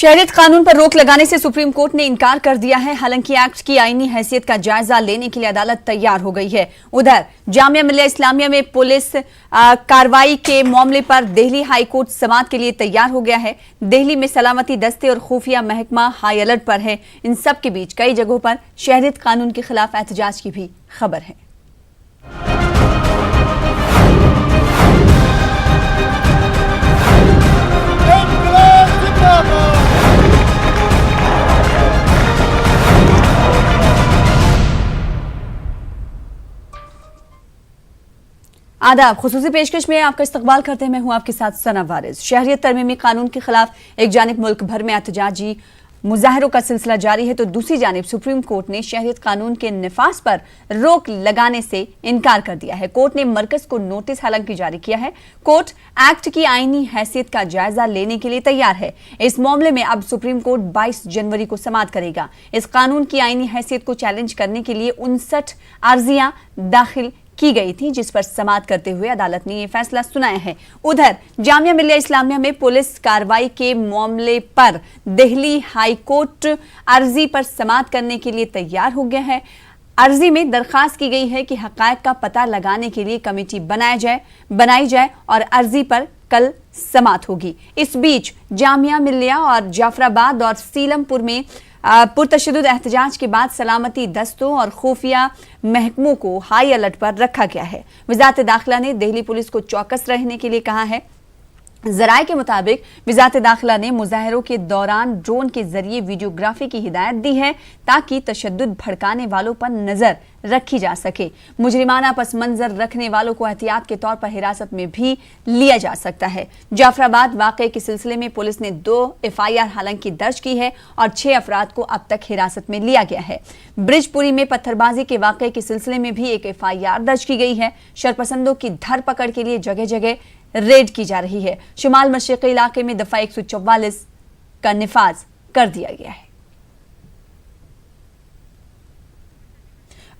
शहरियत कानून पर रोक लगाने से सुप्रीम कोर्ट ने इनकार कर दिया है। हालांकि एक्ट की आईनी हैसियत का जायजा लेने के लिए अदालत तैयार हो गई है। उधर जामिया मिलिया इस्लामिया में पुलिस कार्रवाई के मामले पर दिल्ली हाई कोर्ट समाअत के लिए तैयार हो गया है। दिल्ली में सलामती दस्ते और खुफिया महकमा हाई अलर्ट पर है। इन सब के बीच कई जगहों पर शहरियत कानून के खिलाफ एहतजाज की भी खबर है। आदाब, खुसूसी पेशकश में आपका इस्तकबाल करते हैं। मैं हूं आपके साथ सना वारिस। शहरियत तरमीमी कानून के खिलाफ एक जानिब मुल्क भर में एहतजाजी मुजाहरों का सिलसिला जारी है, तो दूसरी जानिब सुप्रीम कोर्ट ने शहरियत कानून के निफाज पर रोक लगाने से इनकार कर दिया है। कोर्ट ने मरकज को नोटिस हालांकि जारी किया है। कोर्ट एक्ट की आईनी हैसियत का जायजा लेने के लिए तैयार है। इस मामले में अब सुप्रीम कोर्ट 22 जनवरी को समाअत करेगा। इस कानून की आईनी हैसियत को चैलेंज करने के लिए 59 अर्जियां दाखिल की गई थी, जिस पर समाअत करते हुए अदालत ने यह फैसला सुनाया है। उधर जामिया मिलिया इस्लामिया में पुलिस कार्रवाई के मामले पर दिल्ली हाई कोर्ट अर्जी पर समाअत करने के लिए तैयार हो गया है। अर्जी में दरखास्त की गई है कि हकायक का पता लगाने के लिए कमेटी बनाई जाए और अर्जी पर कल समाअत होगी। इस बीच जामिया मिलिया और जाफराबाद और सीलमपुर में पुरतशद्दुद एहतजाज के बाद सलामती दस्तों और खुफिया महकमों को हाई अलर्ट पर रखा गया है। वजारत दाखिला ने दिल्ली पुलिस को चौकस रहने के लिए कहा है। जराये के मुताबिक वजारत दाखिला ने मुजाहरों के दौरान ड्रोन के जरिए वीडियोग्राफी की हिदायत दी है ताकि तशद्दुद भड़काने वालों पर नजर रखी जा सके। मुजरिमाना पस मंजर रखने वालों को एहतियात के तौर पर हिरासत में भी लिया जा सकता है। जाफराबाद वाकये के सिलसिले में पुलिस ने 2 FIR हालांकि दर्ज की है और 6 अफराद को अब तक हिरासत में लिया गया है। ब्रिजपुरी में पत्थरबाजी के वाकये के सिलसिले में भी एक FIR दर्ज की गई है। शरपसंदों की धरपकड़ के लिए जगह जगह रेड की जा रही है। शुमाल मशरिकी इलाके में दफा 144 का निफाज कर दिया गया है।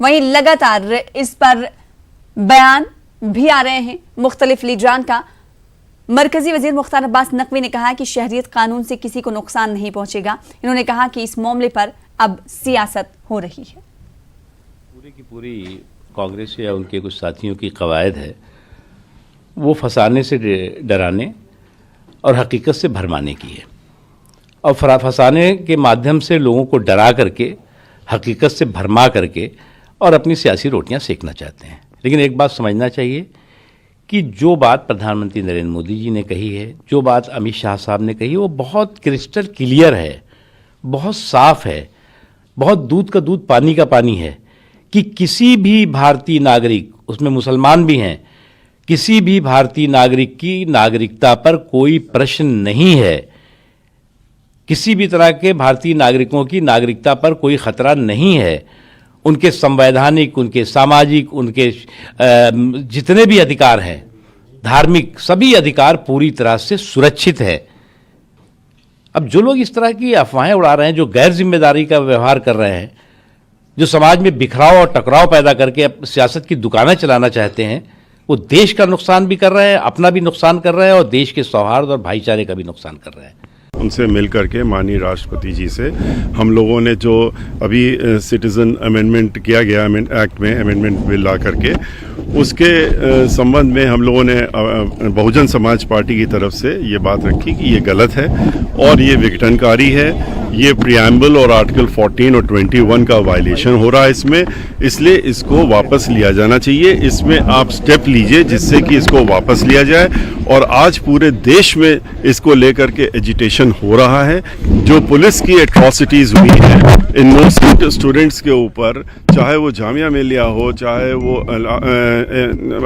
वहीं लगातार इस पर बयान भी आ रहे हैं मुख्तलिफ लीडरान का। मरकजी वजीर मुख्तार अब्बास नकवी ने कहा कि शहरियत कानून से किसी को नुकसान नहीं पहुंचेगा। इन्होंने कहा कि इस मामले पर अब सियासत हो रही है। पूरी की पूरी कांग्रेस या उनके कुछ साथियों की कवायद है, वो फंसाने से डराने और हकीकत से भरमाने की है। और फंसाने के माध्यम से लोगों को डरा करके, हकीकत से भरमा करके और अपनी सियासी रोटियां सेकना चाहते हैं। लेकिन एक बात समझना चाहिए कि जो बात प्रधानमंत्री नरेंद्र मोदी जी ने कही है, जो बात अमित शाह साहब ने कही, वो बहुत क्रिस्टल क्लियर है, बहुत साफ है, बहुत दूध का दूध पानी का पानी है कि किसी भी भारतीय नागरिक, उसमें मुसलमान भी हैं, किसी भी भारतीय नागरिक की नागरिकता पर कोई प्रश्न नहीं है। किसी भी तरह के भारतीय नागरिकों की नागरिकता पर कोई खतरा नहीं है। उनके संवैधानिक, उनके सामाजिक, उनके जितने भी अधिकार हैं, धार्मिक, सभी अधिकार पूरी तरह से सुरक्षित है। अब जो लोग इस तरह की अफवाहें उड़ा रहे हैं, जो गैर जिम्मेदारी का व्यवहार कर रहे हैं, जो समाज में बिखराव और टकराव पैदा करके सियासत की दुकानें चलाना चाहते हैं, वो देश का नुकसान भी कर रहे हैं, अपना भी नुकसान कर रहे हैं और देश के सौहार्द और भाईचारे का भी नुकसान कर रहे हैं। उनसे मिल करके माननीय राष्ट्रपति जी से हम लोगों ने जो अभी सिटीजन अमेंडमेंट किया गया एक्ट में अमेंडमेंट बिल ला करके, उसके संबंध में हम लोगों ने बहुजन समाज पार्टी की तरफ से ये बात रखी कि ये गलत है और ये विघटनकारी है। ये प्रियम्बल और आर्टिकल 14 और 21 का वायलेशन हो रहा है इसमें, इसलिए इसको वापस लिया जाना चाहिए। इसमें आप स्टेप लीजिए जिससे कि इसको वापस लिया जाए। और आज पूरे देश में इसको लेकर के एजिटेशन हो रहा है। जो पुलिस की एट्रॉसिटीज़ हुई हैं इनोसेंट स्टूडेंट्स के ऊपर, चाहे वो जामिया मिलिया हो, चाहे वो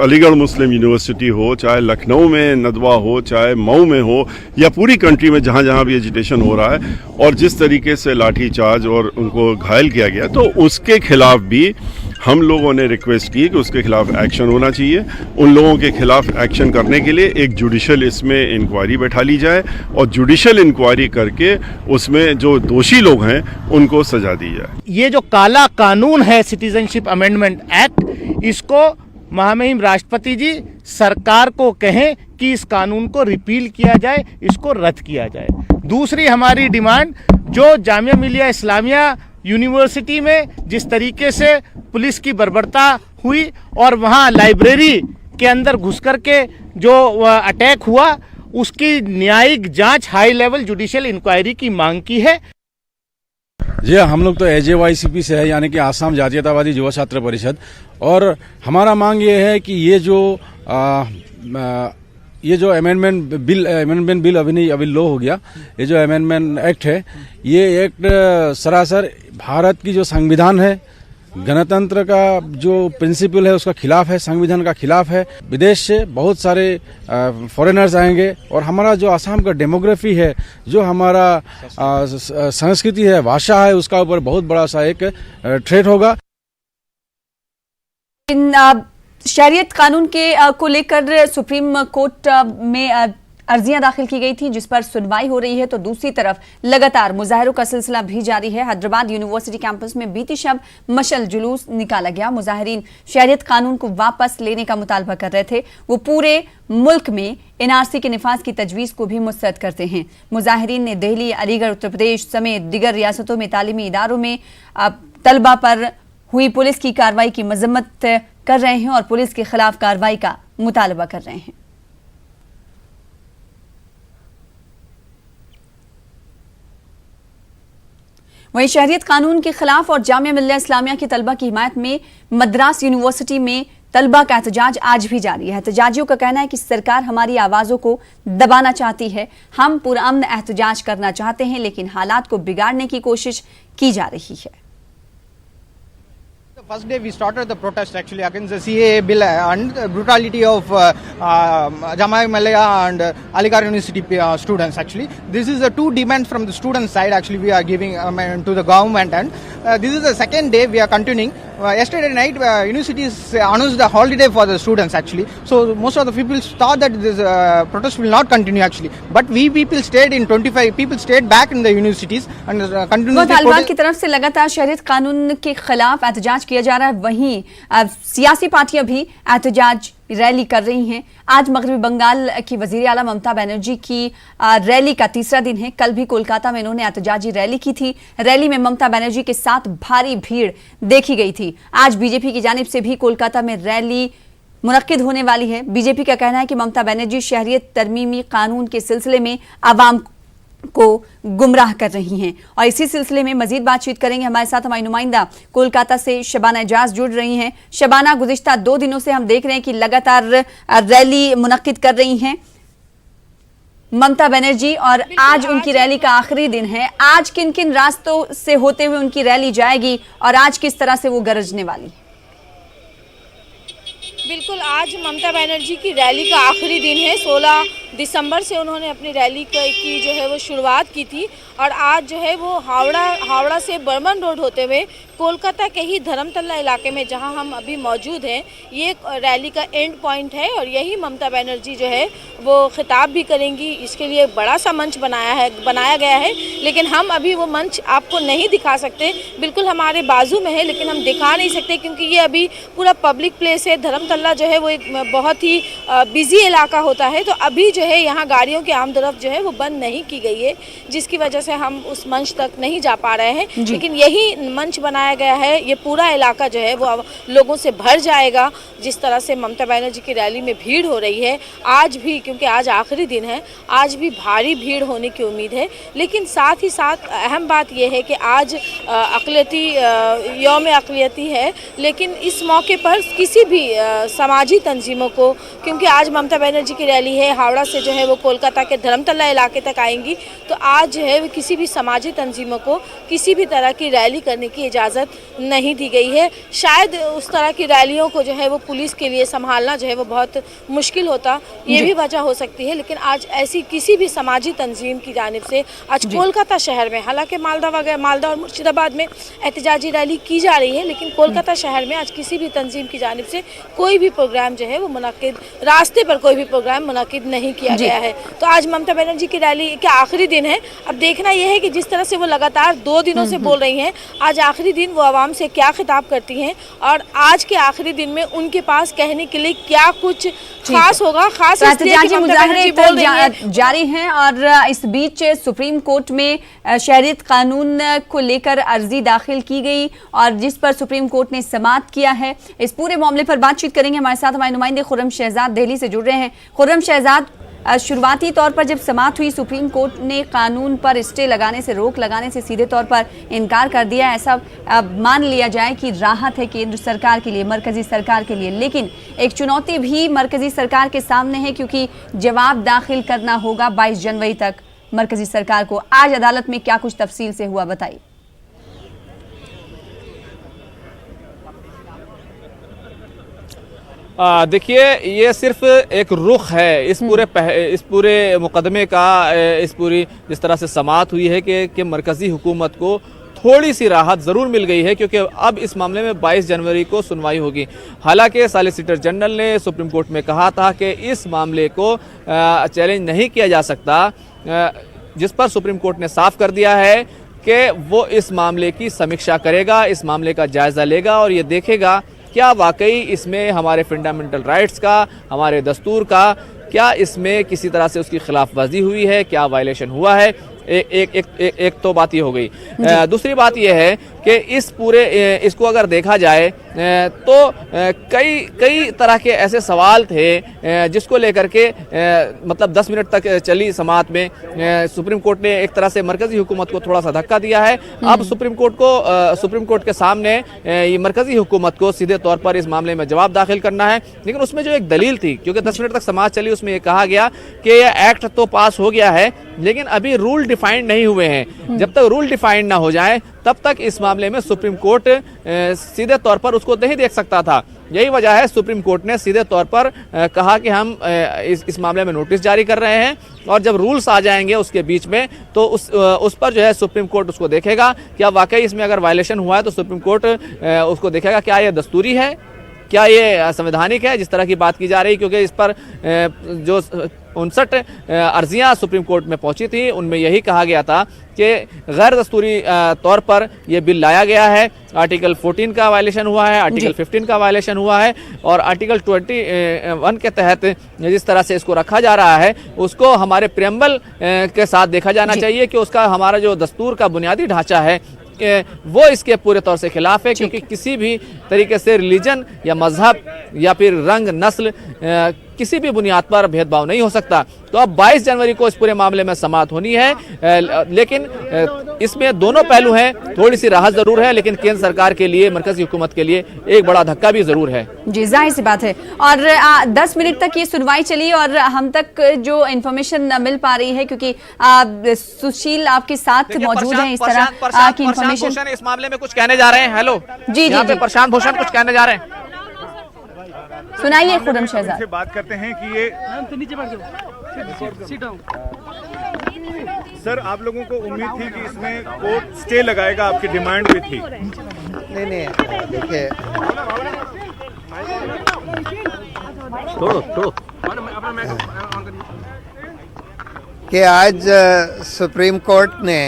अलीगढ़ मुस्लिम यूनिवर्सिटी हो, चाहे लखनऊ में नदवा हो, चाहे मऊ में हो, या पूरी कंट्री में जहाँ जहाँ भी एजिटेशन हो रहा है और जिस तरीके से लाठीचार्ज और उनको घायल किया गया, तो उसके खिलाफ भी हम लोगों ने रिक्वेस्ट की कि उसके खिलाफ एक्शन होना चाहिए। उन लोगों के खिलाफ एक्शन करने के लिए एक जुडिशल इसमें इंक्वायरी बैठा ली जाए और जुडिशल इंक्वायरी करके उसमें जो दोषी लोग हैं उनको सजा दी जाए। ये जो काला कानून है सिटीजनशिप अमेंडमेंट एक्ट, इसको महामहिम राष्ट्रपति जी सरकार को कहें कि इस कानून को रिपील किया जाए, इसको रद्द किया जाए। दूसरी हमारी डिमांड, जो जामिया मिलिया इस्लामिया यूनिवर्सिटी में जिस तरीके से पुलिस की बर्बरता हुई और वहाँ लाइब्रेरी के अंदर घुस करके जो अटैक हुआ, उसकी न्यायिक जांच हाई लेवल जुडिशियल इंक्वायरी की मांग की है। जी हम लोग तो AJYCP से है, यानी कि आसाम जातीयतावादी युवा छात्र परिषद, और हमारा मांग ये है कि ये जो अमेंडमेंट बिल अभी लो हो गया, ये जो अमेंडमेंट एक्ट है, ये एक्ट सरासर भारत की जो संविधान है, गणतंत्र का जो प्रिंसिपल है उसका खिलाफ है, संविधान का खिलाफ है। विदेश से बहुत सारे फॉरेनर्स आएंगे और हमारा जो आसाम का डेमोग्राफी है, जो हमारा संस्कृति है, भाषा है, उसका ऊपर बहुत बड़ा सा एक थ्रेट होगा। इन शहरियत कानून के को लेकर सुप्रीम कोर्ट में अर्जियां दाखिल की गई थी, जिस पर सुनवाई हो रही है, तो दूसरी तरफ लगातार मुजाहरों का सिलसिला भी जारी है। हैदराबाद यूनिवर्सिटी कैंपस में बीती शब मशल जुलूस निकाला गया। मुजाहिरीन शहरियत कानून को वापस लेने का मुतालबा कर रहे थे। वो पूरे मुल्क में NRC के निफाज की तजवीज़ को भी मुस्तरद करते हैं। मुजाहिरीन ने दिल्ली, अलीगढ़, उत्तर प्रदेश समेत दिगर रियासतों में तालीमी इदारों में तलबा पर हुई पुलिस की कार्रवाई की मजम्मत कर रहे हैं और पुलिस के खिलाफ कार्रवाई का मुतालबा कर रहे हैं। वहीं शहरियत कानून के खिलाफ और जामिया मिल्लिया इस्लामिया की तलबा की हिमायत में मद्रास यूनिवर्सिटी में तलबा का एहतजाज आज भी जारी है। एहतजाजियों का कहना है कि सरकार हमारी आवाज़ों को दबाना चाहती है। हम पुरअमन एहतजाज करना चाहते हैं, लेकिन हालात को बिगाड़ने की कोशिश की जा रही है। First day we started the protest actually against the CAA bill and the brutality of Jamia Millia and Aligarh University students actually. This is the two demands from the student side actually we are giving to the government, and this is the second day we are continuing. Yesterday night universities announced the holiday for the students actually. So most of the people thought that this protest will not continue actually. But we people stayed in 25 people stayed back in the universities and continued. Taliban की तरफ से लगातार शहरियत कानून के खिलाफ एहतजाज किया जा रहा है। वहीं सियासी पार्टियां भी एहतजाज रैली कर रही हैं। आज मगरबी बंगाल की वजीर आला ममता बनर्जी की रैली का तीसरा दिन है। कल भी कोलकाता में इन्होंने एहतजाजी रैली की थी। रैली में ममता बनर्जी के साथ भारी भीड़ देखी गई थी। आज बीजेपी की जानिब से भी कोलकाता में रैली मुनक्किद होने वाली है। बीजेपी का कहना है कि ममता बनर्जी शहरियत तरमीमी कानून के सिलसिले में आवाम को गुमराह कर रही हैं। और इसी सिलसिले में मजीद बातचीत करेंगे। हमारे साथ हमारी नुमाइंदा कोलकाता से शबाना एजाज जुड़ रही हैं। शबाना, गुज़िश्ता 2 दिनों से हम देख रहे हैं कि लगातार रैली मुनक्किद कर रही हैं ममता बनर्जी, और आज उनकी रैली का आखिरी दिन है। आज किन किन रास्तों से होते हुए उनकी रैली जाएगी और आज किस तरह से वो गरजने वाली है? बिल्कुल, आज ममता बनर्जी की रैली का आखिरी दिन है। 16 दिसंबर से उन्होंने अपनी रैली की जो है वो शुरुआत की थी और आज जो है वो हावड़ा से बर्मन रोड होते हुए कोलकाता के ही धर्मतला इलाके में जहां हम अभी मौजूद हैं, ये रैली का एंड पॉइंट है और यही ममता बनर्जी जो है वो खिताब भी करेंगी। इसके लिए बड़ा सा मंच बनाया गया है, लेकिन हम अभी वो मंच आपको नहीं दिखा सकते। बिल्कुल हमारे बाजू में है, लेकिन हम दिखा नहीं सकते क्योंकि ये अभी पूरा पब्लिक प्लेस है। धर्मतला जो है वो एक बहुत ही बिजी इलाका होता है, तो अभी जो है यहाँ गाड़ियों की आमदरफ्त जो है वो बंद नहीं की गई है, जिसकी वजह से हम उस मंच तक नहीं जा पा रहे हैं। लेकिन यही मंच बनाया गया है, ये पूरा इलाका जो है वो लोगों से भर जाएगा। जिस तरह से ममता बनर्जी की रैली में भीड़ हो रही है, आज भी, क्योंकि आज आखिरी दिन है, आज भी भारी भीड़ होने की उम्मीद है। लेकिन साथ ही साथ अहम बात यह है कि आज यौम अक़लियती है, लेकिन इस मौके पर किसी भी समाजी तंजीमों को, क्योंकि आज ममता बनर्जी की रैली है, हावड़ा से जो है वो कोलकाता के धर्मतला इलाके तक आएंगी, तो आज जो है किसी भी समाजी तंजीमों को किसी भी तरह की रैली करने की इजाज़त नहीं दी गई है। शायद उस तरह की रैलियों को जो है वो पुलिस के लिए संभालना जो है वो बहुत मुश्किल होता, ये भी वजह हो सकती है। लेकिन आज ऐसी किसी भी समाजी तंजीम की जानिब से आज कोलकाता शहर में, हालांकि मालदा और मुर्शिदाबाद में एहतजाजी रैली की जा रही है, लेकिन कोलकाता शहर में आज किसी भी तंजीम की जानिब से कोई भी प्रोग्राम जो है वो मुनक्किद, रास्ते पर कोई भी प्रोग्राम मुनक्किद नहीं किया गया है। तो आज ममता बनर्जी की रैली के आखिरी दिन है। अब देखना यह है कि जिस तरह से वो लगातार 2 दिनों से बोल रही हैं, आज आखिरी दिन वो आवाम से क्या खिताब करती हैं और आज के आखिरी दिन में उनके पास कहने के लिए क्या कुछ खास होगा। खास इसलिए कि ममता बनर्जी बोल रही हैं जारी हैं और इस बीच सुप्रीम कोर्ट में शहरियत कानून को लेकर अर्जी दाखिल की गई और जिस पर सुप्रीम कोर्ट ने समाअत किया है। इस पूरे मामले पर बातचीत करेंगे। हमारे साथ हमारे नुमाइंदे खुर्रम शहजाद दिल्ली से जुड़ रहे हैं। खुर्रम शहजाद, शुरुआती तौर पर जब समाअत हुई, सुप्रीम कोर्ट ने कानून पर स्टे लगाने से, रोक लगाने से सीधे तौर पर इनकार कर दिया। ऐसा मान लिया जाए कि राहत है केंद्र सरकार के लिए, मरकजी सरकार के लिए, लेकिन एक चुनौती भी मरकजी सरकार के सामने है क्योंकि जवाब दाखिल करना होगा 22 जनवरी तक मरकजी सरकार को। आज अदालत में क्या कुछ तफसील से हुआ, बताइए। देखिए, ये सिर्फ एक रुख है इस पूरे मुकदमे का। इस पूरी जिस तरह से समाअत हुई है कि मरकजी हुकूमत को थोड़ी सी राहत ज़रूर मिल गई है क्योंकि अब इस मामले में 22 जनवरी को सुनवाई होगी। हालांकि सॉलिसिटर जनरल ने सुप्रीम कोर्ट में कहा था कि इस मामले को चैलेंज नहीं किया जा सकता, जिस पर सुप्रीम कोर्ट ने साफ कर दिया है कि वो इस मामले की समीक्षा करेगा, इस मामले का जायज़ा लेगा और ये देखेगा क्या वाकई इसमें हमारे फंडामेंटल राइट्स का, हमारे दस्तूर का, क्या इसमें किसी तरह से उसकी खिलाफ वर्जी हुई है, क्या वायलेशन हुआ है। एक तो बात ये हो गई। दूसरी बात ये है कि इसको अगर देखा जाए तो कई तरह के ऐसे सवाल थे जिसको लेकर के मतलब 10 मिनट तक चली समाअत में सुप्रीम कोर्ट ने एक तरह से मरकजी हुकूमत को थोड़ा सा धक्का दिया है। अब सुप्रीम कोर्ट के सामने ये मरकजी हुकूमत को सीधे तौर पर इस मामले में जवाब दाखिल करना है। लेकिन उसमें जो एक दलील थी, क्योंकि 10 मिनट तक समाअत चली, उसमें ये कहा गया कि यह एक्ट तो पास हो गया है लेकिन अभी रूल डिफाइंड नहीं हुए हैं। जब तक रूल डिफाइंड ना हो जाए तब तक इस मामले में सुप्रीम कोर्ट सीधे तौर पर उसको नहीं देख सकता था। यही वजह है सुप्रीम कोर्ट ने सीधे तौर पर कहा कि हम इस मामले में नोटिस जारी कर रहे हैं और जब रूल्स आ जाएंगे उसके बीच में तो उस पर जो है सुप्रीम कोर्ट उसको देखेगा। क्या वाकई इसमें अगर वायलेशन हुआ है तो सुप्रीम कोर्ट उसको देखेगा क्या ये दस्तूरी है, क्या ये संवैधानिक है, जिस तरह की बात की जा रही। क्योंकि इस पर जो 59 अर्जियां सुप्रीम कोर्ट में पहुंची थी उनमें यही कहा गया था कि गैर दस्तूरी तौर पर यह बिल लाया गया है। आर्टिकल 14 का वायलेशन हुआ है, आर्टिकल 15 का वायलेशन हुआ है और आर्टिकल 21 के तहत जिस तरह से इसको रखा जा रहा है उसको हमारे प्रेम्बल के साथ देखा जाना चाहिए कि उसका हमारा जो दस्तूर का बुनियादी ढांचा है वो इसके पूरे तौर से खिलाफ है। क्योंकि किसी भी तरीके से रिलीजन या मजहब या फिर रंग, नस्ल किसी भी बुनियाद पर भेदभाव नहीं हो सकता। तो अब 22 जनवरी को इस पूरे मामले में समाअत होनी है। लेकिन इसमें दोनों पहलू हैं, थोड़ी सी राहत जरूर है लेकिन केंद्र सरकार के लिए, मरकजी हुकूमत के लिए एक बड़ा धक्का भी जरूर है। जी, जाहिर सी बात है। और 10 मिनट तक ये सुनवाई चली और हम तक जो इन्फॉर्मेशन मिल पा रही है क्योंकि सुशील आपके साथ मौजूद है, इस तरह की इन्फॉर्मेशन इस मामले में कुछ कहने जा रहे हैं। हेलो जी, प्रशांत भूषण कुछ कहने जा रहे हैं, सुनाइए खुर्रम शहजाद। बात करते हैं कि ये सर, आप लोगों को उम्मीद थी कि इसमें कोर्ट स्टे लगाएगा, आपकी डिमांड भी थी। नहीं, देखिए कि आज सुप्रीम कोर्ट ने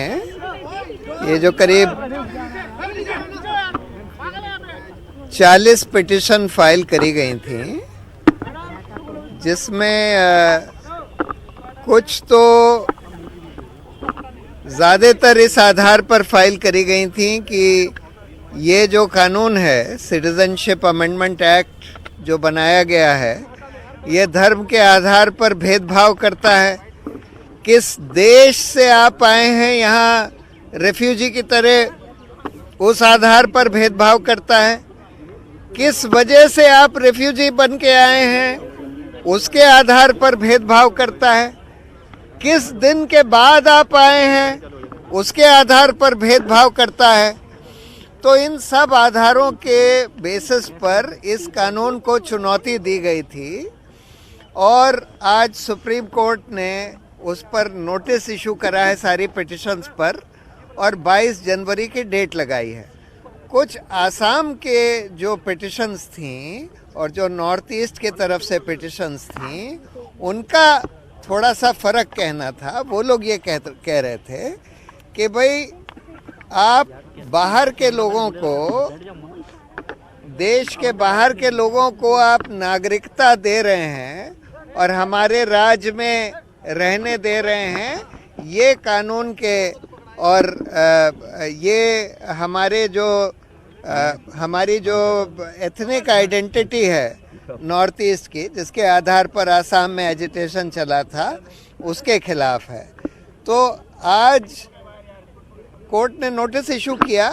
ये जो करीब 40 पिटीशन फाइल करी गई थी जिसमें कुछ तो ज़्यादातर इस आधार पर फाइल करी गई थी कि ये जो कानून है, सिटीजनशिप अमेंडमेंट एक्ट जो बनाया गया है, ये धर्म के आधार पर भेदभाव करता है। किस देश से आप आए हैं यहाँ रेफ्यूजी की तरह, उस आधार पर भेदभाव करता है। किस वजह से आप रेफ्यूजी बन के आए हैं उसके आधार पर भेदभाव करता है। किस दिन के बाद आप आए हैं उसके आधार पर भेदभाव करता है। तो इन सब आधारों के बेसिस पर इस कानून को चुनौती दी गई थी और आज सुप्रीम कोर्ट ने उस पर नोटिस इशू करा है सारी पिटिशन्स पर और 22 जनवरी की डेट लगाई है। कुछ आसाम के जो पिटिशन्स थी और जो नॉर्थ ईस्ट के तरफ से पिटिशन्स थी उनका थोड़ा सा फर्क कहना था। वो लोग ये कह रहे थे कि भाई आप बाहर के लोगों को, देश के बाहर के लोगों को आप नागरिकता दे रहे हैं और हमारे राज्य में रहने दे रहे हैं, ये कानून के और ये हमारी जो एथनिक आइडेंटिटी है नॉर्थ ईस्ट की, जिसके आधार पर आसाम में एजिटेशन चला था, उसके खिलाफ है। तो आज कोर्ट ने नोटिस इशू किया।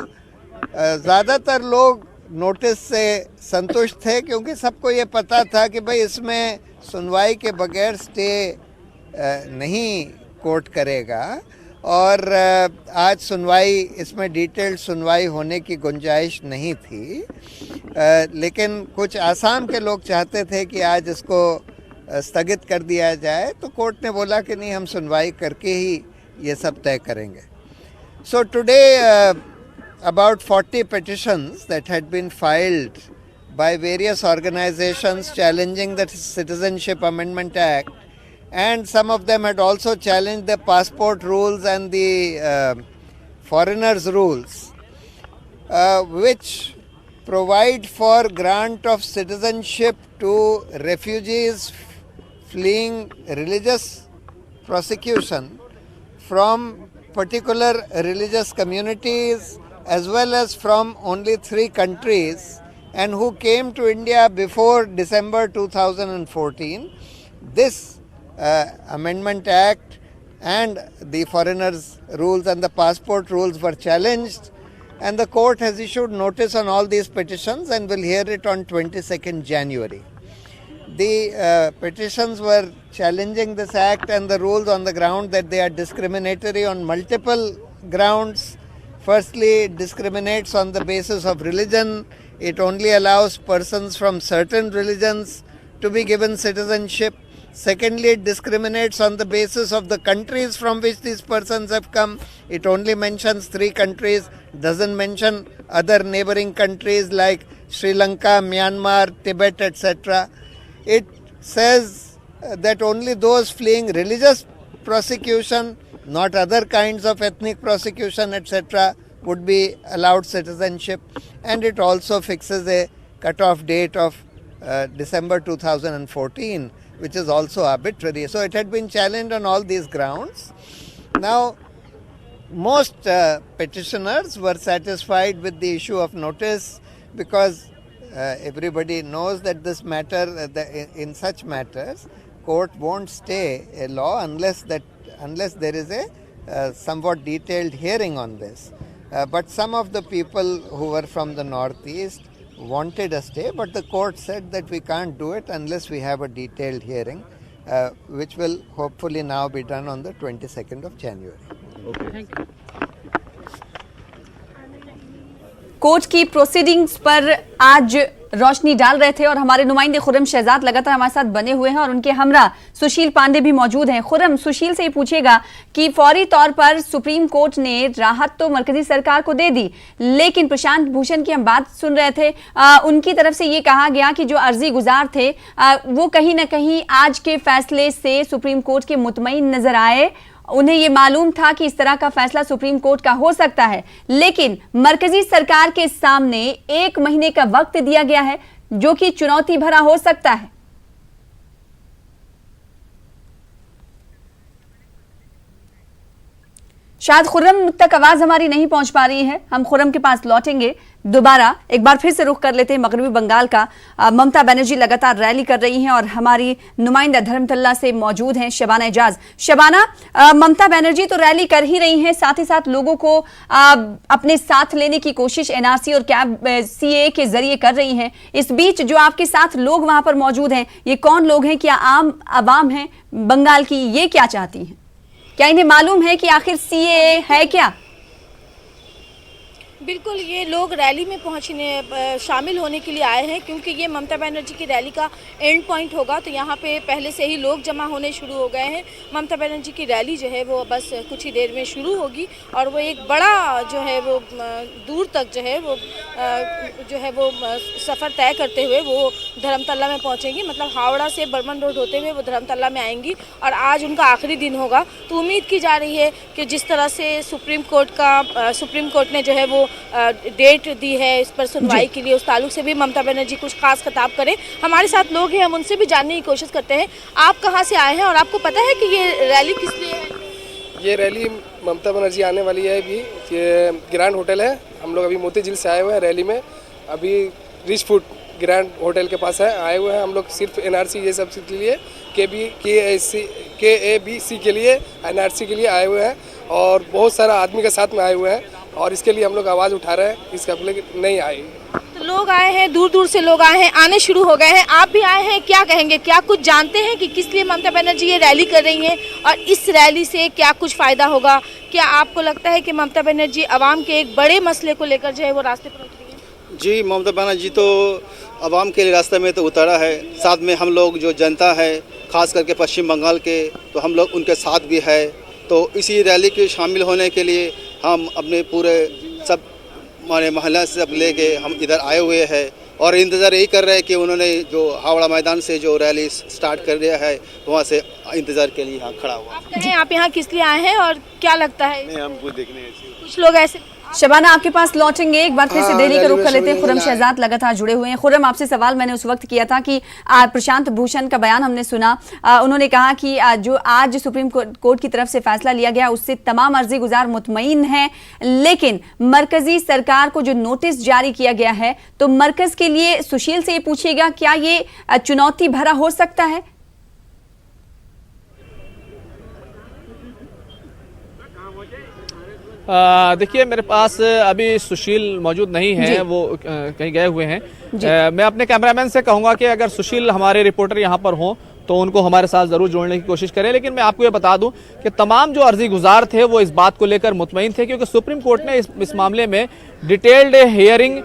ज़्यादातर लोग नोटिस से संतुष्ट थे क्योंकि सबको ये पता था कि भाई इसमें सुनवाई के बगैर स्टे नहीं कोर्ट करेगा और आज सुनवाई, इसमें डिटेल्ड सुनवाई होने की गुंजाइश नहीं थी। लेकिन कुछ आसाम के लोग चाहते थे कि आज इसको स्थगित कर दिया जाए, तो कोर्ट ने बोला कि नहीं, हम सुनवाई करके ही ये सब तय करेंगे। So today about 40 petitions that had been filed by various organizations challenging the Citizenship Amendment Act, and some of them had also challenged the passport rules and the foreigners rules, which provide for grant of citizenship to refugees fleeing religious prosecution from particular religious communities as well as from only 3 countries and who came to India before December 2014. This Amendment Act and the foreigners rules and the passport rules were challenged, and the court has issued notice on all these petitions and will hear it on 22nd January. The petitions were challenging this act and the rules on the ground that they are discriminatory on multiple grounds. Firstly, it discriminates on the basis of religion. It only allows persons from certain religions to be given citizenship. Secondly, it discriminates on the basis of the countries from which these persons have come. It only mentions 3 countries, doesn't mention other neighboring countries like Sri Lanka, Myanmar, Tibet, etc. It says that only those fleeing religious prosecution, not other kinds of ethnic prosecution, etc., would be allowed citizenship. And it also fixes a cut-off date of December 2014, which is also arbitrary. So it had been challenged on all these grounds. Now, most petitioners were satisfied with the issue of notice because everybody knows that this matter, in such matters, court won't stay a law unless there is a somewhat detailed hearing on this. But some of the people who were from the northeast wanted a stay, but the court said that we can't do it unless we have a detailed hearing, which will hopefully now be done on the 22nd of January. Okay. Thank you. Court की proceedings पर आज रोशनी डाल रहे थे और हमारे नुमाइंदे खुर्रम शहजाद लगातार हमारे साथ बने हुए हैं और उनके हमरा सुशील पांडे भी मौजूद हैं। खुर्रम, सुशील से ही पूछेगा कि फौरी तौर पर सुप्रीम कोर्ट ने राहत तो मरकजी सरकार को दे दी, लेकिन प्रशांत भूषण की हम बात सुन रहे थे, उनकी तरफ से ये कहा गया कि जो अर्जी गुजार थे वो कहीं ना कहीं आज के फैसले से सुप्रीम कोर्ट के मुतमईन नजर आए। उन्हें ये मालूम था कि इस तरह का फैसला सुप्रीम कोर्ट का हो सकता है, लेकिन मरकजी सरकार के सामने 1 महीने का वक्त दिया गया है जो कि चुनौती भरा हो सकता है। शायद खुर्रम तक आवाज हमारी नहीं पहुंच पा रही है, हम खुर्रम के पास लौटेंगे। दोबारा एक बार फिर से रुख कर लेते हैं मगरबी बंगाल का। ममता बनर्जी लगातार रैली कर रही हैं और हमारी नुमाइंदा धर्मतल्ला से मौजूद हैं शबाना एजाज। शबाना, ममता बनर्जी तो रैली कर ही रही हैं, साथ ही साथ लोगों को अपने साथ लेने की कोशिश एनआरसी और सीए के जरिए कर रही हैं। इस बीच जो आपके साथ लोग वहां पर मौजूद हैं, ये कौन लोग हैं? क्या आम आवाम है बंगाल की? ये क्या चाहती हैं? क्या इन्हें मालूम है कि आखिर सीए है क्या? बिल्कुल, ये लोग रैली में पहुंचने शामिल होने के लिए आए हैं क्योंकि ये ममता बनर्जी की रैली का एंड पॉइंट होगा। तो यहाँ पे पहले से ही लोग जमा होने शुरू हो गए हैं। ममता बनर्जी की रैली जो है वो बस कुछ ही देर में शुरू होगी और वो एक बड़ा जो है वो दूर तक जो है वो सफ़र तय करते हुए वो धर्मतला में पहुँचेंगी। मतलब हावड़ा से बर्मन रोड होते हुए वो धर्मतला में आएंगी और आज उनका आखिरी दिन होगा। तो उम्मीद की जा रही है कि जिस तरह से सुप्रीम कोर्ट ने जो है वो डेट दी है इस पर सुनवाई के लिए, उस ताल्लुक से भी ममता बनर्जी कुछ खास खिताब करें। हमारे साथ लोग हैं, हम उनसे भी जानने की कोशिश करते हैं। आप कहाँ से आए हैं और आपको पता है कि ये रैली किस लिए है? ये रैली ममता बनर्जी आने वाली है। अभी ये ग्रैंड होटल है, हम लोग अभी मोती झील से आए हुए हैं रैली में। अभी रिच फूड ग्रैंड होटल के पास आए हुए हैं हम लोग सिर्फ एनआरसी ये सब के लिए, KABC के लिए, एनआरसी के लिए आए हुए हैं और बहुत सारा आदमी के साथ में आए हुए हैं और इसके लिए हम लोग आवाज़ उठा रहे हैं। इसका नहीं आए तो लोग आए हैं, दूर दूर से लोग आए हैं, आने शुरू हो गए हैं। आप भी आए हैं, क्या कहेंगे? क्या कुछ जानते हैं कि किस लिए ममता बनर्जी ये रैली कर रही हैं और इस रैली से क्या कुछ फ़ायदा होगा? क्या आपको लगता है कि ममता बनर्जी आवाम के एक बड़े मसले को लेकर जो है वो रास्ते पर उतरी है? जी, ममता बनर्जी तो आवाम के रास्ते में तो उतरा है। साथ में हम लोग जो जनता है, खास करके पश्चिम बंगाल के, तो हम लोग उनके साथ भी है। तो इसी रैली के शामिल होने के लिए हम अपने पूरे सब हमारे महिला से सब लेके हम इधर आए हुए हैं और इंतज़ार यही कर रहे हैं कि उन्होंने जो हावड़ा मैदान से जो रैली स्टार्ट कर दिया है वहाँ से इंतज़ार के लिए यहाँ खड़ा हुआ। आप यहाँ किस लिए आए हैं और क्या लगता है? नहीं, हमको देखने कुछ लोग ऐसे। शबाना, आपके पास लौटेंगे। एक बार फिर से दिल्ली का रुख कर लेते हैं। खुर्रम शहजाद लगातार जुड़े हुए हैं। खुर्रम, आपसे सवाल मैंने उस वक्त किया था कि प्रशांत भूषण का बयान हमने सुना। उन्होंने कहा कि जो आज सुप्रीम कोर्ट की तरफ से फैसला लिया गया उससे तमाम अर्जी गुजार मुतमईन हैं, लेकिन मरकजी सरकार को जो नोटिस जारी किया गया है तो मरकज के लिए सुशील से ये पूछिएगा, क्या ये चुनौती भरा हो सकता है? देखिए, मेरे पास अभी सुशील मौजूद नहीं है, वो कहीं गए हुए हैं। मैं अपने कैमरामैन से कहूंगा कि अगर सुशील हमारे रिपोर्टर यहाँ पर हों तो उनको हमारे साथ जरूर जोड़ने की कोशिश करें। लेकिन मैं आपको ये बता दूं कि तमाम जो अर्जी गुजार थे वो इस बात को लेकर मुतमईन थे क्योंकि सुप्रीम कोर्ट ने इस मामले में डिटेल्ड हियरिंग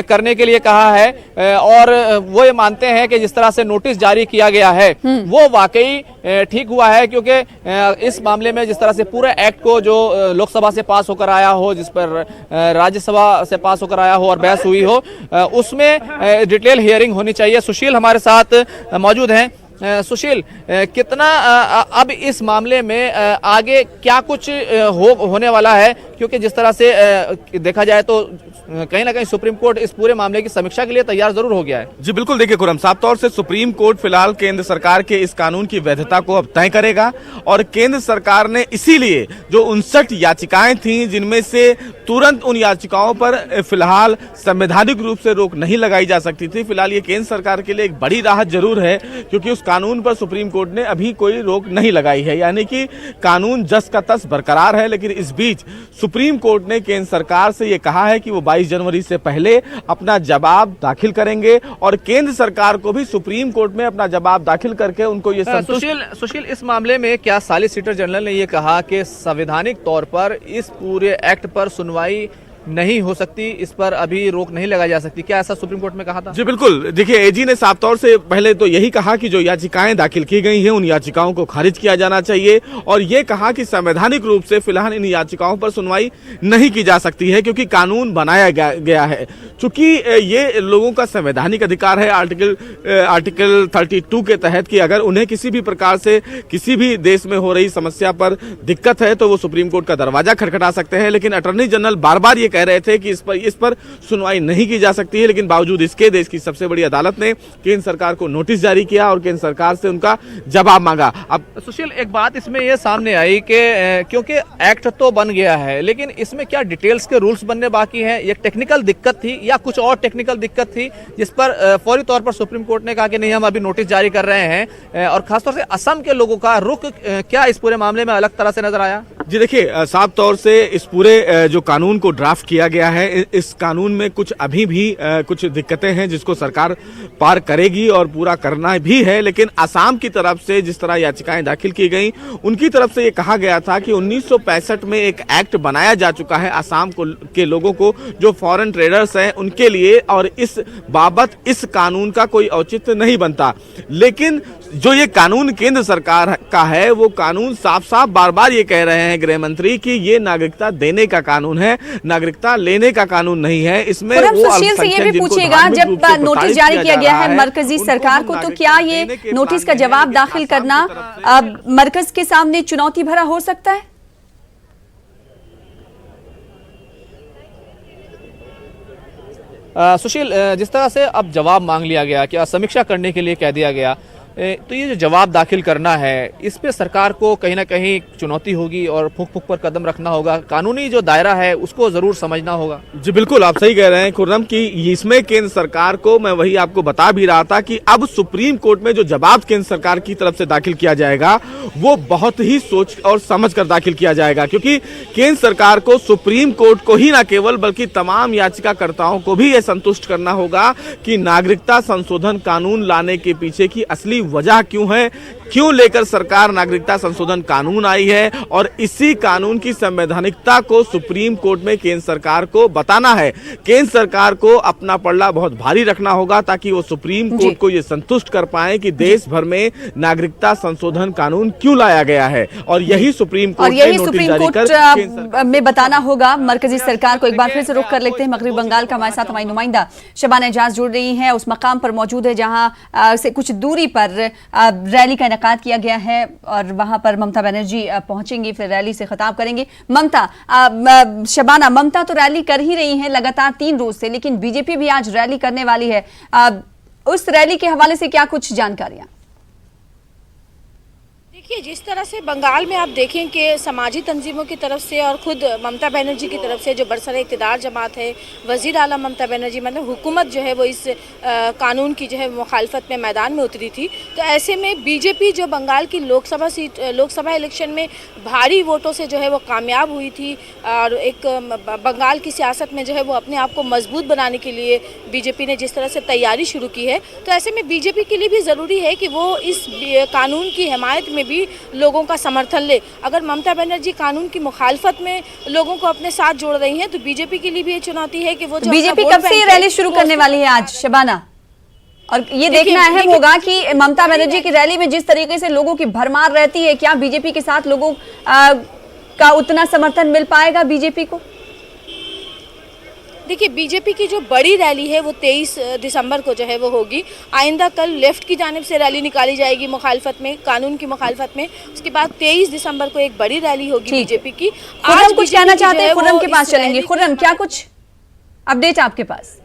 करने के लिए कहा है और वो ये मानते हैं कि जिस तरह से नोटिस जारी किया गया है वो वाकई ठीक हुआ है क्योंकि इस मामले में जिस तरह से पूरे एक्ट को जो लोकसभा से पास होकर आया हो, जिस पर राज्यसभा से पास होकर आया हो और बहस हुई हो, उसमें डिटेल हियरिंग होनी चाहिए। सुशील हमारे साथ मौजूद हैं। सुशील, कितना अब इस मामले में आगे क्या कुछ होने वाला है? क्योंकि जिस तरह से देखा जाए तो कहीं ना कहीं सुप्रीम कोर्ट इस पूरे मामले की समीक्षा के लिए तैयार जरूर हो गया है। जी बिल्कुल, देखिए खुर्रम, साफ तौर से सुप्रीम कोर्ट फिलहाल केंद्र सरकार के इस कानून की वैधता को अब तय करेगा और केंद्र सरकार ने इसीलिए जो 59 याचिकाएं थी जिनमें से तुरंत उन याचिकाओं पर फिलहाल संवैधानिक रूप से रोक नहीं लगाई जा सकती थी। फिलहाल ये केंद्र सरकार के लिए एक बड़ी राहत जरूर है क्योंकि उस कानून पर सुप्रीम कोर्ट ने अभी कोई रोक नहीं लगाई है, यानी कि कानून जस का तस बरकरार है। लेकिन इस बीच सुप्रीम कोर्ट ने केंद्र सरकार से यह कहा है कि वो 22 जनवरी से पहले अपना जवाब दाखिल करेंगे और केंद्र सरकार को भी सुप्रीम कोर्ट में अपना जवाब दाखिल करके उनको ये सुशील, इस मामले में क्या सॉलिसिटर जनरल ने यह कहा कि संवैधानिक तौर पर इस पूरे एक्ट पर सुनवाई नहीं हो सकती, इस पर अभी रोक नहीं लगाई जा सकती, क्या ऐसा सुप्रीम कोर्ट में कहा था? जी बिल्कुल, देखिए एजी ने साफ तौर से पहले तो यही कहा कि जो याचिकाएं दाखिल की गई हैं उन याचिकाओं को खारिज किया जाना चाहिए और ये कहा कि संवैधानिक रूप से फिलहाल इन याचिकाओं पर सुनवाई नहीं की जा सकती है क्योंकि कानून बनाया गया है। चूंकि ये लोगों का संवैधानिक अधिकार है आर्टिकल 32 के तहत कि अगर उन्हें किसी भी प्रकार से किसी भी देश में हो रही समस्या पर दिक्कत है तो वो सुप्रीम कोर्ट का दरवाजा खटखटा सकते हैं। लेकिन अटॉर्नी जनरल बार बार ये कह रहे थे कि इस पर सुनवाई नहीं की जा सकती है, लेकिन बावजूद इसके देश की सबसे बड़ी अदालत ने केंद्र सरकार को नोटिस जारी किया और केंद्र सरकार से उनका जवाब मांगा। अब सुशील, एक बात इसमें यह सामने आई कि क्योंकि एक्ट तो बन गया है लेकिन इसमें क्या डिटेल्स के रूल्स बनने बाकी हैं? ये टेक्निकल दिक्कत थी या कुछ और टेक्निकल दिक्कत थी जिस पर फौरी तौर पर सुप्रीम कोर्ट ने कहा कि नहीं, हम अभी नोटिस जारी कर रहे हैं? और खासतौर से असम के लोगों का रुख क्या इस पूरे मामले में अलग तरह से नजर आया? जी देखिए, साफ तौर से इस पूरे जो कानून को ड्राफ्ट किया गया है, इस कानून में कुछ अभी भी कुछ दिक्कतें हैं जिसको सरकार पार करेगी और पूरा करना भी है। लेकिन असम की तरफ से जिस तरह याचिकाएं दाखिल की गई, उनकी तरफ से ये कहा गया था कि 1965 में एक एक्ट बनाया जा चुका है असम के लोगों को, जो फॉरेन ट्रेडर्स हैं उनके लिए, और इस बाबत इस कानून का कोई औचित्य नहीं बनता। लेकिन जो ये कानून केंद्र सरकार का है, वो कानून साफ साफ बार बार ये कह रहे हैं गृह मंत्री कि ये नागरिकता देने का कानून है, नागरिकता लेने का कानून नहीं है। इसमें वो सुशील से ये भी पूछेगा, जब नोटिस जारी किया गया है मरकजी सरकार को, तो क्या ये नोटिस का जवाब दाखिल करना मरकज के सामने चुनौती भरा हो सकता है? सुशील, जिस तरह से अब जवाब मांग लिया गया कि समीक्षा करने के लिए कह दिया गया, तो ये जो जवाब दाखिल करना है, इस पे सरकार को कहीं ना कहीं चुनौती होगी और फूक फूक पर कदम रखना होगा। कानूनी जो दायरा है उसको जरूर समझना होगा। जी बिल्कुल, आप सही कह रहे हैं खुर्रम कि इसमें केंद्र सरकार को, मैं वही आपको बता भी रहा था कि अब सुप्रीम कोर्ट में जो जवाब केंद्र सरकार की तरफ से दाखिल किया जाएगा वो बहुत ही सोच और समझ कर दाखिल किया जाएगा, क्योंकि केंद्र सरकार को सुप्रीम कोर्ट को ही ना केवल बल्कि तमाम याचिकाकर्ताओं को भी यह संतुष्ट करना होगा कि नागरिकता संशोधन कानून लाने के पीछे की असली वजह क्यों है, क्यों लेकर सरकार नागरिकता संशोधन कानून आई है, और इसी कानून की संवैधानिकता को सुप्रीम कोर्ट में केंद्र सरकार को बताना है। केंद्र सरकार को अपना पल्ला बहुत भारी रखना होगा ताकि वो सुप्रीम कोर्ट को ये संतुष्ट कर पाए कि देश भर में नागरिकता संशोधन कानून क्यों लाया गया है, और यही सुप्रीम कोर्ट में बताना होगा मरकजी सरकार को। एक बार फिर से रुख कर लेते हैं मगरबी बंगाल का, हमारे साथ हमारी नुमाइंदा शबाना एजाज जुड़ रही है, उस मकाम पर मौजूद है जहां से कुछ दूरी पर रैली का इनेकाद किया गया है और वहां पर ममता बनर्जी पहुंचेंगी, फिर रैली से खिताब करेंगे। शबाना, ममता तो रैली कर ही रही हैं लगातार 3 रोज से, लेकिन बीजेपी भी आज रैली करने वाली है। उस रैली के हवाले से क्या कुछ जानकारियां? देखिए, जिस तरह से बंगाल में आप देखें कि समाजी तंजीमों की तरफ से और खुद ममता बनर्जी की तरफ से जो बरसर इक़्तिदार जमात है, वज़ीर आला ममता बनर्जी, मतलब हुकूमत जो है वो इस कानून की जो है मुखालफत में मैदान में उतरी थी। तो ऐसे में बीजेपी जो बंगाल की लोकसभा इलेक्शन में भारी वोटों से जो है वो कामयाब हुई थी, और एक बंगाल की सियासत में जो है वो अपने आप को मजबूत बनाने के लिए बीजेपी ने जिस तरह से तैयारी शुरू की है, तो ऐसे में बीजेपी के लिए भी ज़रूरी है कि वो इस कानून की हिमायत में भी लोगों का समर्थन ले। अगर ममता बनर्जी कानून की मुखालफत में लोगों को अपने साथ जोड़ रही हैं, तो बीजेपी के लिए भी ये चुनौती है कि वो बीजेपी कब से रैली शुरू करने वाली है आज शबाना, और ये देखना अहम होगा कि ममता बनर्जी की रैली में जिस तरीके से लोगों की भरमार रहती है, क्या बीजेपी के साथ लोगों का उतना समर्थन मिल पाएगा बीजेपी को? देखिए, बीजेपी की जो बड़ी रैली है वो 23 दिसंबर को जो है वो होगी। आइंदा कल लेफ्ट की जानिब से रैली निकाली जाएगी मुखालफत में, कानून की मुखालफत में। उसके बाद 23 दिसंबर को एक बड़ी रैली होगी बीजेपी की। आज कुछ कहना चाहते हैं, खुर्रम के पास चलेंगे। खुर्रम, क्या कुछ अपडेट आपके पास?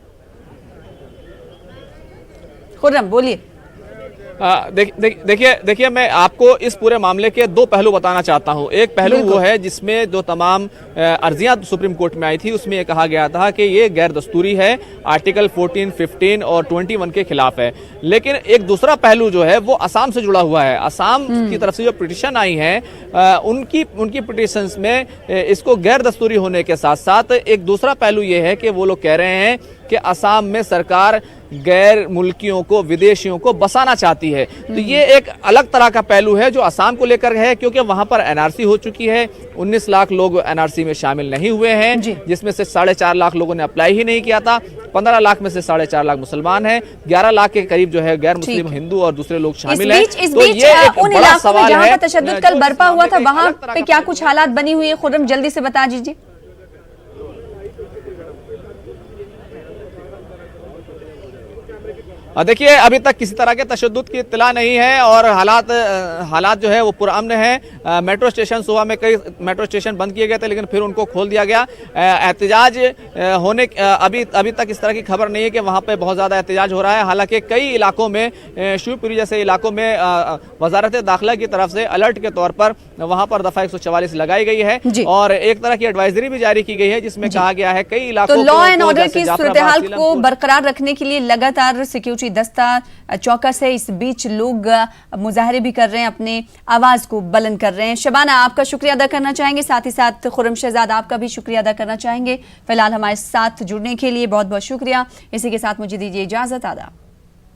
खुर्रम बोलिए। देखिए, मैं आपको इस पूरे मामले के 2 पहलू बताना चाहता हूं। एक पहलू वो है जिसमें जो तमाम अर्जियां सुप्रीम कोर्ट में आई थी, उसमें ये कहा गया था कि ये गैर दस्तूरी है, आर्टिकल 14, 15 और 21 के खिलाफ है। लेकिन एक दूसरा पहलू जो है वो असम से जुड़ा हुआ है। असम की तरफ से जो पिटीशन आई है, उनकी पिटीशंस में इसको गैर दस्तूरी होने के साथ साथ एक दूसरा पहलू ये है कि वो लोग कह रहे हैं कि असम में सरकार गैर मुल्कियों को, विदेशियों को बसाना चाहती है। तो ये एक अलग तरह का पहलू है जो असम को लेकर है, क्योंकि वहां पर एनआरसी हो चुकी है। 19 लाख लोग एनआरसी में शामिल नहीं हुए हैं, जिसमें से 4.5 लाख लोगों ने अप्लाई ही नहीं किया था। 15 लाख में से 4.5 लाख मुसलमान हैं, 11 लाख के करीब जो है गैर मुस्लिम हिंदू और दूसरे लोग शामिल हैं। तो ये एक बड़ा सवाल है। तशद्दुद कल बरपा हुआ था, वहां पे क्या कुछ हालात बनी हुई है? खुर्रम, जल्दी से बता दीजिए। देखिए, अभी तक किसी तरह के तशद्दुद की इत्तला नहीं है और हालात जो है वो पुरअमन है। मेट्रो स्टेशन, सुबह में कई मेट्रो स्टेशन बंद किए गए थे, लेकिन फिर उनको खोल दिया गया। एहतजाज होने अभी तक इस तरह की खबर नहीं है कि वहाँ पे बहुत ज़्यादा एहतजाज हो रहा है। हालांकि कई इलाकों में, शिवपुरी जैसे इलाकों में वजारत दाखिला की तरफ से अलर्ट के तौर पर वहाँ पर दफ़ा 144 लगाई गई है और एक तरह की एडवाइजरी भी जारी की गई है, जिसमें कहा गया है कई इलाकों लॉ एंड ऑर्डर की सूरत हाल को बरकरार रखने के लिए लगातार सिक्योरिटी बलोची दस्ता चौकस है। इस बीच लोग मुजाहरे भी कर रहे हैं, अपने आवाज को बुलंद कर रहे हैं। शबाना, आपका शुक्रिया अदा करना चाहेंगे, साथ ही साथ खुर्रम शहजाद आपका भी शुक्रिया अदा करना चाहेंगे फिलहाल हमारे साथ जुड़ने के लिए। बहुत बहुत शुक्रिया। इसी के साथ मुझे दीजिए इजाजत। आदाब।